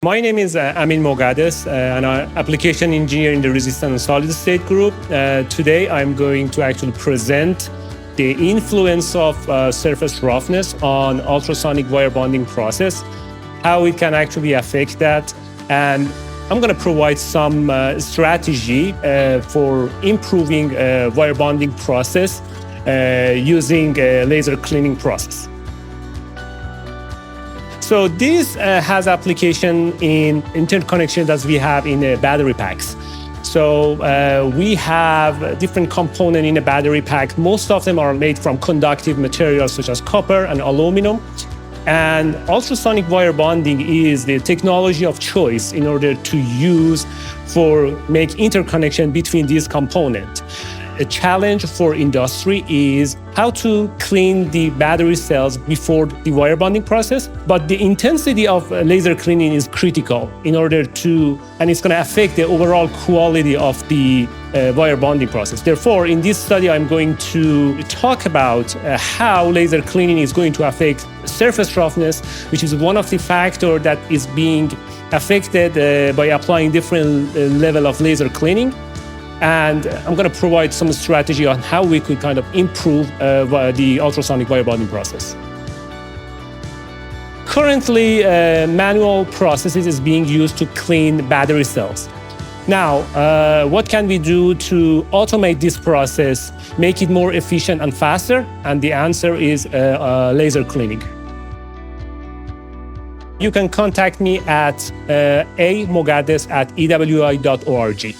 My name is Amin Moghaddas, and I'm application engineer in the resistant and solid state group. Today, I'm going to actually present the influence of surface roughness on ultrasonic wire bonding process, how it can actually affect that, and I'm going to provide some strategy for improving wire bonding process using a laser cleaning process. So this has application in interconnection that we have in battery packs. So we have different components in a battery pack. Most of them are made from conductive materials such as copper and aluminum. And ultrasonic wire bonding is the technology of choice in order to use for make interconnection between these components. A challenge for industry is how to clean the battery cells before the wire bonding process, but the intensity of laser cleaning is critical in order to, and it's going to affect the overall quality of the wire bonding process. Therefore, in this study, I'm going to talk about how laser cleaning is going to affect surface roughness, which is one of the factors that is being affected by applying different level of laser cleaning. And I'm going to provide some strategy on how we could kind of improve the ultrasonic wire bonding process. Currently, manual processes is being used to clean battery cells. Now, what can we do to automate this process, make it more efficient and faster? And the answer is laser cleaning. You can contact me at amoghaddas@ewi.org.